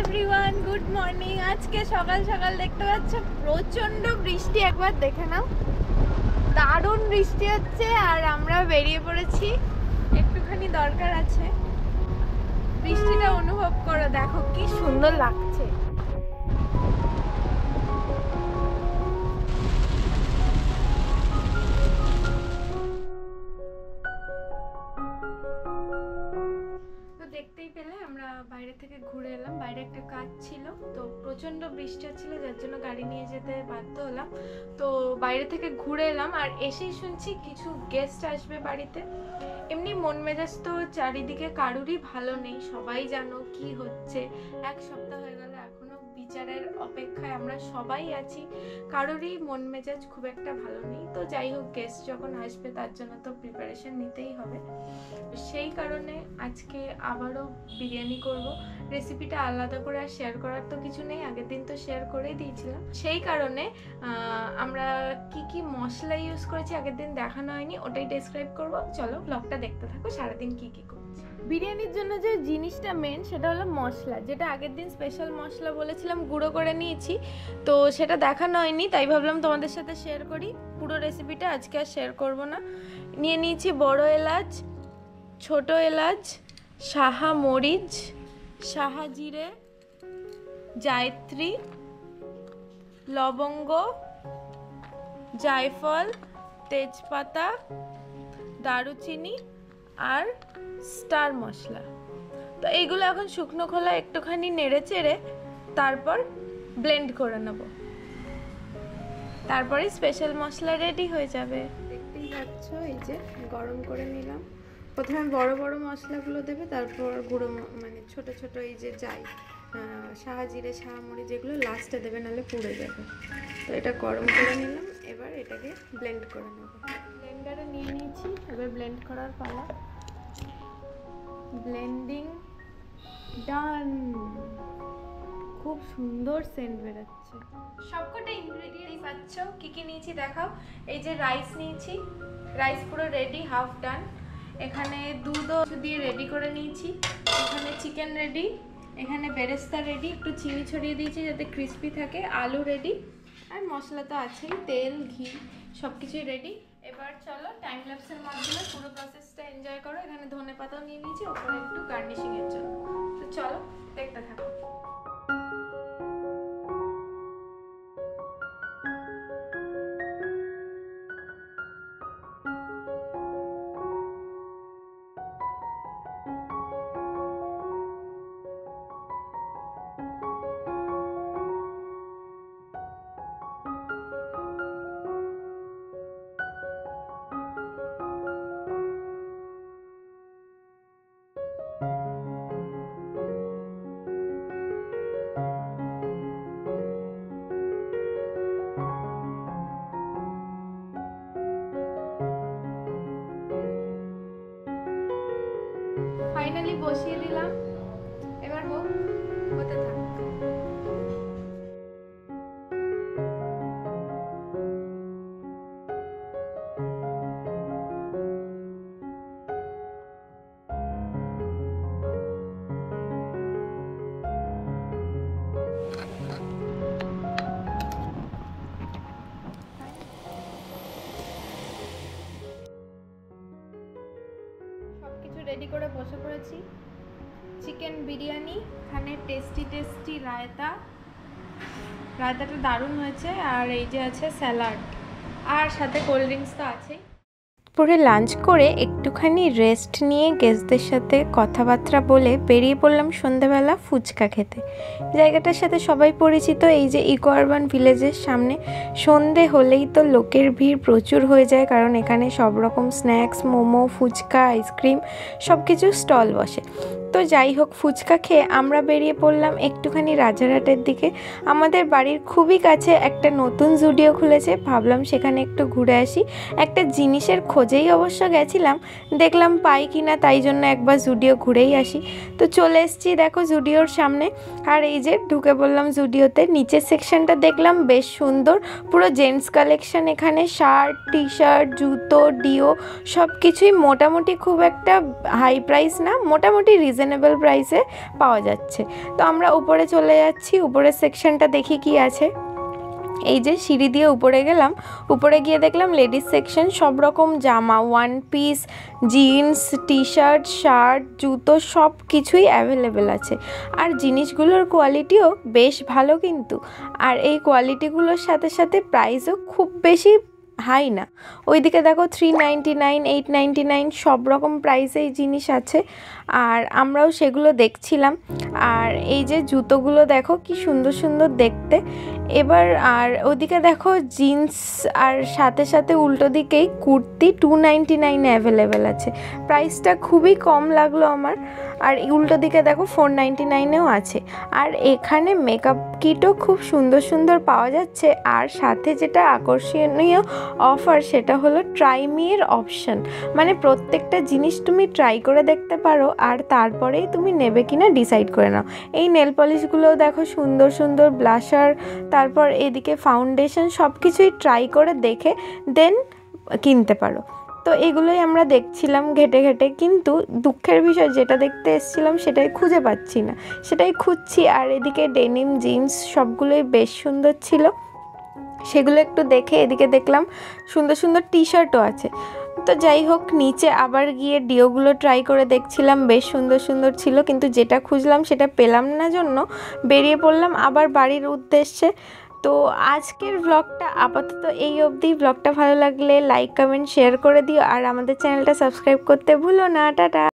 Everyone, good morning. আজকে সকাল সকাল দেখতে পাচ্ছ প্রচন্ড বৃষ্টি, একবার দেখে নাও। দারুণ বৃষ্টি হচ্ছে আর আমরা বেরিয়ে পড়েছি, একটুখানি দরকার আছে। বৃষ্টিটা অনুভব করো, দেখো কি সুন্দর লাগছে। দেখতেই পেলে আমরা বাইরে থেকে ঘুরে এলাম, বাইরে একটা কাজ ছিল, তো প্রচন্ড বৃষ্টি হচ্ছিল যার জন্য গাড়ি নিয়ে যেতে বাধ্য হলাম। তো বাইরে থেকে ঘুরে এলাম আর এসেই শুনছি কিছু গেস্ট আসবে বাড়িতে। এমনি মন মেজাজ তো চারিদিকে কারুরই ভালো নেই, সবাই জানো কি হচ্ছে। এক সপ্তাহ হয়ে গেল, এখনো বিচারের অপেক্ষায় আমরা সবাই আছি, কারোরই মন মেজাজ খুব একটা ভালো নেই। তো যাই হোক, গেস্ট যখন আসবে তার জন্য তো প্রিপারেশন নিতেই হবে। সেই কারণে আজকে আবারও বিরিয়ানি করব। রেসিপিটা আলাদা করে আর শেয়ার করার তো কিছু নেই, আগের দিন তো শেয়ার করেই দিয়েছিলাম। সেই কারণে আমরা কি কি মশলা ইউজ করেছি আগের দিন দেখানো হয়নি, ওটাই ডেসক্রাইব করব। চলো ব্লগটা দেখতে থাকো, সারাদিন কি কি করছি। বিরিয়ানির জন্য যে জিনিসটা মেন সেটা হলো মশলা, যেটা আগের দিন স্পেশাল মশলা বলেছিলাম গুঁড়ো করে নিয়েছি, তো সেটা দেখানো হয়নি, তাই ভাবলাম তোমাদের সাথে শেয়ার করি। পুরো রেসিপিটা আজকে আর শেয়ার করব না। নিয়ে নিয়েছি বড় এলাচ, ছোট এলাচ, সাহা মরিচ, সাহা জিরে, জায়ত্রী, লবঙ্গ, জায়ফল, তেজপাতা, দারুচিনি আর স্টার মশলা। তো এইগুলো এখন শুকনো খোলা একটুখানি নেড়ে চেড়ে তারপর ব্লেন্ড করে নেব, তারপরে স্পেশাল মশলা রেডি হয়ে যাবে। দেখতেই পাচ্ছ, এই যে গরম করে নিলাম। প্রথমে বড় বড় মশলাগুলো দেবে, তারপর গুঁড়ো মানে ছোট ছোট এই যে সাহা জিরে, সাহা মরিচ যেগুলো লাস্টে দেবে, নাহলে পুড়ে যাবে। তো এটা গরম করে নিলাম, এবার এটাকে ব্লেন্ড করে নেব। ব্লেন্ডারে নিয়ে নিয়েছি, এবার ব্লেন্ড করার পালা। ব্লেন্ডিং ডান। খুব সুন্দর সেন্ট বেরোচ্ছে। সবকটা ইনগ্রেডিয়েন্টই পাচ্ছ। কি কি নিয়েছি দেখাও। এই যে রাইস নিয়েছি, রাইস পুরো রেডি, হাফ ডান। এখানে দুধও দিয়ে রেডি করে নিয়েছি। এখানে চিকেন রেডি, এখানে বেরেস্তা রেডি, একটু চিনি ছড়িয়ে দিয়েছি যাতে ক্রিস্পি থাকে। আলু রেডি, আর মশলা তো আছেই, তেল ঘি সব কিছুই রেডি। এবার চলো টাইম ল্যাপসের মাধ্যমে পুরো প্রসেসটা এনজয় করো। এখানে ধনে পাতাও নিয়ে নিয়েছি ওপরে একটু গার্নিশিংয়ের জন্য। তো চলো দেখতে থাকো। ফাইনালি বসিয়ে দিলাম, এবার হোক, হতে থাক। রেডি করে বসে পড়েছি। চিকেন বিরিয়ানি, এখানে টেস্টি রায়তাটা দারুণ হয়েছে, আর এই যে আছে স্যালাড, আর সাথে কোল্ড ড্রিঙ্কস তো আছেই। পরে লাঞ্চ করে একটুখানি রেস্ট নিয়ে গেস্টদের সাথে কথাবার্তা বলে বেরিয়ে পড়লাম সন্ধ্যাবেলা ফুচকা খেতে। জায়গাটার সাথে সবাই পরিচিত, এই যে ইকো আরবান ভিলেজের সামনে। সন্ধে হলেই তো লোকের ভিড় প্রচুর হয়ে যায়, কারণ এখানে সব রকম স্ন্যাক্স, মোমো, ফুচকা, আইসক্রিম সব কিছু স্টল বসে। তো যাই হোক, ফুচকা খেয়ে আমরা বেরিয়ে পড়লাম একটুখানি রাজারহাটের দিকে। আমাদের বাড়ির খুবই কাছে একটা নতুন জুডিও খুলেছে, ভাবলাম সেখানে একটু ঘুরে আসি। একটা জিনিসের খোঁজেই অবশ্য গেছিলাম, দেখলাম পাই কিনা, তাই জন্য একবার জুডিও ঘুরেই আসি। তো চলে এসেছি দেখো জুডিওর সামনে, আর এই যে ঢুকে পড়লাম জুডিওতে। নিচের সেকশনটা দেখলাম বেশ সুন্দর, পুরো জেন্টস কালেকশন। এখানে শার্ট, টি শার্ট, জুতো, ডিও সব কিছুই মোটামুটি, খুব একটা হাই প্রাইস না, মোটামুটি রিজনেবল রিজনেবল প্রাইসে পাওয়া যাচ্ছে। তো আমরা উপরে চলে যাচ্ছি, উপরের সেকশনটা দেখি কি আছে। এই যে সিঁড়ি দিয়ে উপরে গেলাম, উপরে গিয়ে দেখলাম লেডিস সেকশন, সব রকম জামা, one piece, jeans, T shirt, shirt, জুতো সব কিছুই অ্যাভেলেবেল আছে। আর জিনিসগুলোর কোয়ালিটিও বেশ ভালো কিন্তু। আর এই কোয়ালিটিগুলোর সাথে সাথে প্রাইসও খুব বেশি হাই না। ওইদিকে দেখো 399, 899 সব রকম প্রাইসেই জিনিস আছে, আর আমরাও সেগুলো দেখছিলাম। আর এই যে জুতোগুলো দেখো কি সুন্দর সুন্দর দেখতে। এবার আর ওদিকে দেখো জিন্স, আর সাথে সাথে উল্টো দিকেই কুর্তি 299 অ্যাভেলেবেল আছে। প্রাইসটা খুবই কম লাগলো আমার। আর উল্টো দিকে দেখো 499-এও আছে। আর এখানে মেকআপ কিটও খুব সুন্দর সুন্দর পাওয়া যাচ্ছে। আর সাথে যেটা আকর্ষণীয় অফার সেটা হলো ট্রাই মি এর অপশন, মানে প্রত্যেকটা জিনিস তুমি ট্রাই করে দেখতে পারো আর তারপরেই তুমি নেবে কিনা ডিসাইড করে নাও। এই নেল পলিশগুলোও দেখো সুন্দর সুন্দর, ব্লাশার, তারপর এদিকে ফাউন্ডেশন, সব কিছুই ট্রাই করে দেখে দেন কিনতে পারো। তো এগুলোই আমরা দেখছিলাম ঘেটে ঘেটে, কিন্তু দুঃখের বিষয় যেটা দেখতে এসেছিলাম সেটাই খুঁজে পাচ্ছি না, সেটাই খুঁজছি। আর এদিকে ডেনিম, জিন্স সবগুলোই বেশ সুন্দর ছিল, সেগুলো একটু দেখে এদিকে দেখলাম সুন্দর সুন্দর টি শার্টও আছে। তো যাই হোক, নিচে আবার গিয়ে ডিওগুলো ট্রাই করে দেখছিলাম, বেশ সুন্দর সুন্দর ছিল, কিন্তু যেটা খুঁজলাম সেটা পেলাম না জন্য বেরিয়ে পড়লাম আবার বাড়ির উদ্দেশ্যে। তো আজকের ব্লগটা আপাতত এই অবধি। ব্লগটা ভালো লাগলে লাইক, কমেন্ট, শেয়ার করে দিও, আর আমাদের চ্যানেলটা সাবস্ক্রাইব করতে ভুলো না। টাটা।